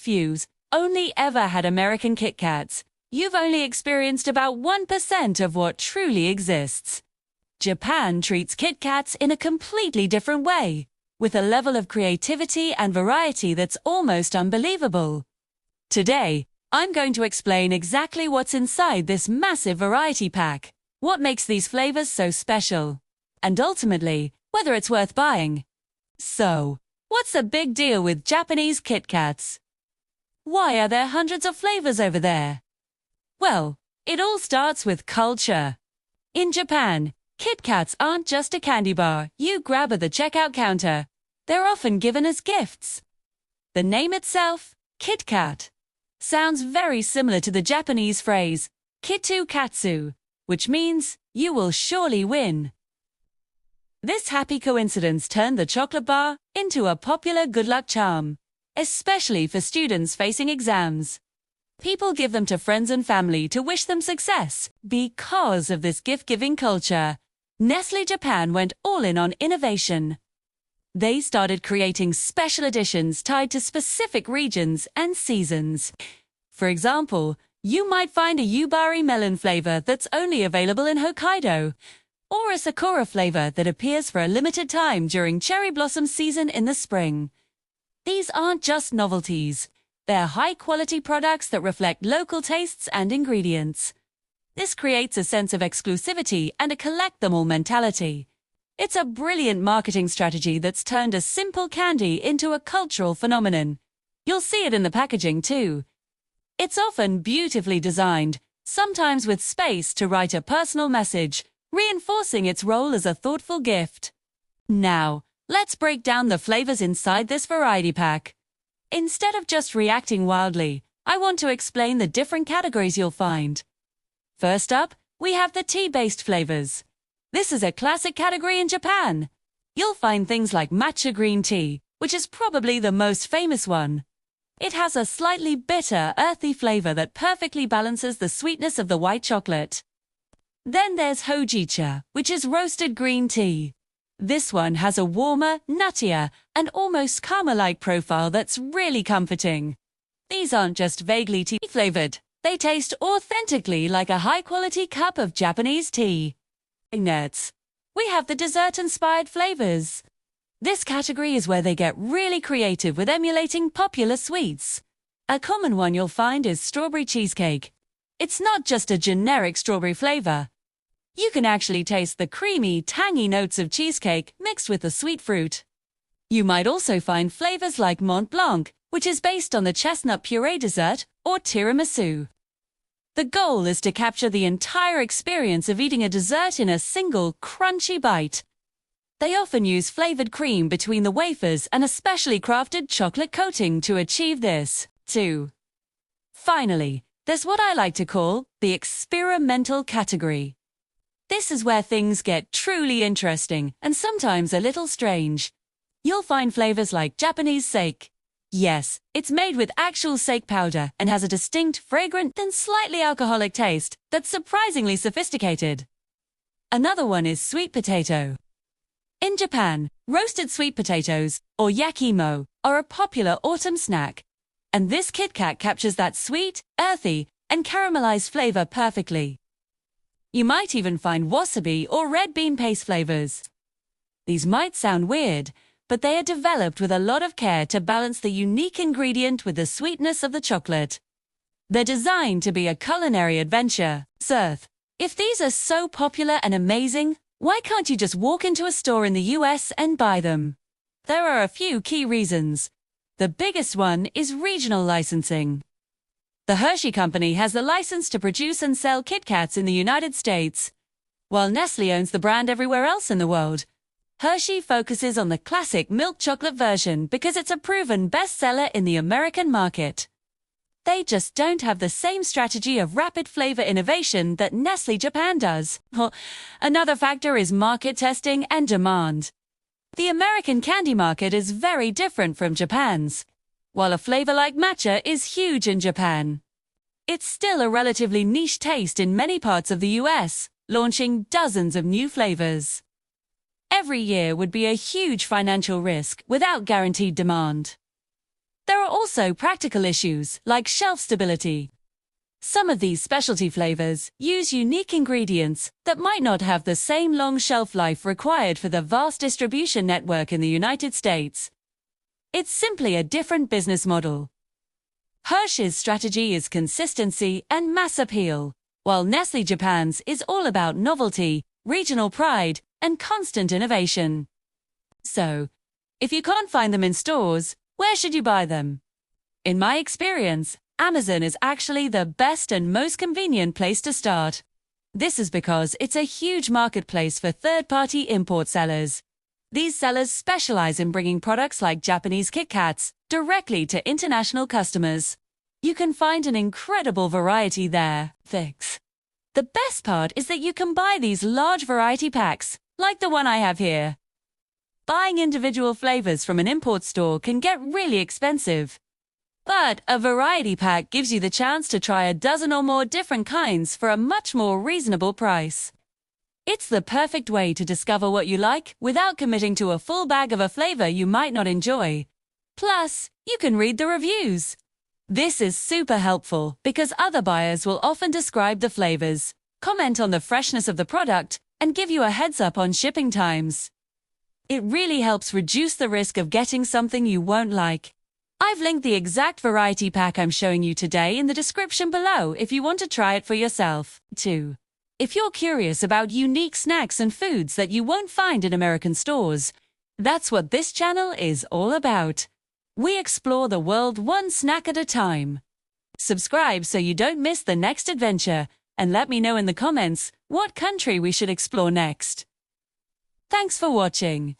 few's only ever had American Kit Kats, you've only experienced about 1% of what truly exists. Japan treats Kit Kats in a completely different way, with a level of creativity and variety that's almost unbelievable. Today, I'm going to explain exactly what's inside this massive variety pack, what makes these flavors so special, and ultimately, whether it's worth buying. So, what's the big deal with Japanese Kit Kats? Why are there hundreds of flavors over there? Well, it all starts with culture. In Japan, Kit Kats aren't just a candy bar you grab at the checkout counter. They're often given as gifts. The name itself, Kit Kat, sounds very similar to the Japanese phrase, Kittu Katsu, which means, you will surely win. This happy coincidence turned the chocolate bar into a popular good luck charm, especially for students facing exams. People give them to friends and family to wish them success. Because of this gift-giving culture, Nestlé Japan went all in on innovation. They started creating special editions tied to specific regions and seasons. For example, you might find a Yubari melon flavor that's only available in Hokkaido, or a Sakura flavor that appears for a limited time during cherry blossom season in the spring. These aren't just novelties. They're high-quality products that reflect local tastes and ingredients. This creates a sense of exclusivity and a collect-them-all mentality. It's a brilliant marketing strategy that's turned a simple candy into a cultural phenomenon. You'll see it in the packaging too. It's often beautifully designed, sometimes with space to write a personal message, reinforcing its role as a thoughtful gift. Now, let's break down the flavors inside this variety pack. Instead of just reacting wildly, I want to explain the different categories you'll find. First up, we have the tea-based flavors. This is a classic category in Japan. You'll find things like matcha green tea, which is probably the most famous one. It has a slightly bitter, earthy flavor that perfectly balances the sweetness of the white chocolate. Then there's hojicha, which is roasted green tea. This one has a warmer, nuttier, and almost caramel-like profile that's really comforting. These aren't just vaguely tea-flavored. They taste authentically like a high-quality cup of Japanese tea. Nuts. We have the dessert-inspired flavors. This category is where they get really creative with emulating popular sweets. A common one you'll find is strawberry cheesecake. It's not just a generic strawberry flavor. You can actually taste the creamy, tangy notes of cheesecake mixed with the sweet fruit. You might also find flavors like Mont Blanc, which is based on the chestnut puree dessert, or tiramisu. The goal is to capture the entire experience of eating a dessert in a single, crunchy bite. They often use flavored cream between the wafers and a specially crafted chocolate coating to achieve this, too. Finally, there's what I like to call the experimental category. This is where things get truly interesting and sometimes a little strange. You'll find flavors like Japanese sake. Yes, it's made with actual sake powder and has a distinct, fragrant, and slightly alcoholic taste that's surprisingly sophisticated. Another one is sweet potato. In Japan, roasted sweet potatoes, or yakimo, are a popular autumn snack. And this Kit Kat captures that sweet, earthy, and caramelized flavor perfectly. You might even find wasabi or red bean paste flavors. These might sound weird, but they are developed with a lot of care to balance the unique ingredient with the sweetness of the chocolate. They're designed to be a culinary adventure. Sirth, if these are so popular and amazing, why can't you just walk into a store in the US and buy them? There are a few key reasons. The biggest one is regional licensing. The Hershey Company has the license to produce and sell Kit Kats in the United States, while Nestlé owns the brand everywhere else in the world. Hershey focuses on the classic milk chocolate version because it's a proven bestseller in the American market. They just don't have the same strategy of rapid flavor innovation that Nestlé Japan does. Another factor is market testing and demand. The American candy market is very different from Japan's. While a flavor like matcha is huge in Japan, it's still a relatively niche taste in many parts of the US, launching dozens of new flavors. Every year would be a huge financial risk without guaranteed demand. There are also practical issues like shelf stability. Some of these specialty flavors use unique ingredients that might not have the same long shelf life required for the vast distribution network in the United States. It's simply a different business model. Hershey's strategy is consistency and mass appeal, while Nestle Japan's is all about novelty, regional pride, and constant innovation. So, if you can't find them in stores, where should you buy them? In my experience, Amazon is actually the best and most convenient place to start. This is because it's a huge marketplace for third-party import sellers. These sellers specialize in bringing products like Japanese Kit Kats directly to international customers. You can find an incredible variety there. The best part is that you can buy these large variety packs, like the one I have here. Buying individual flavors from an import store can get really expensive. But a variety pack gives you the chance to try a dozen or more different kinds for a much more reasonable price. It's the perfect way to discover what you like without committing to a full bag of a flavor you might not enjoy. Plus, you can read the reviews. This is super helpful because other buyers will often describe the flavors, comment on the freshness of the product, and give you a heads up on shipping times. It really helps reduce the risk of getting something you won't like. I've linked the exact variety pack I'm showing you today in the description below if you want to try it for yourself, too. If you're curious about unique snacks and foods that you won't find in American stores, that's what this channel is all about. We explore the world one snack at a time. Subscribe so you don't miss the next adventure, and let me know in the comments what country we should explore next. Thanks for watching.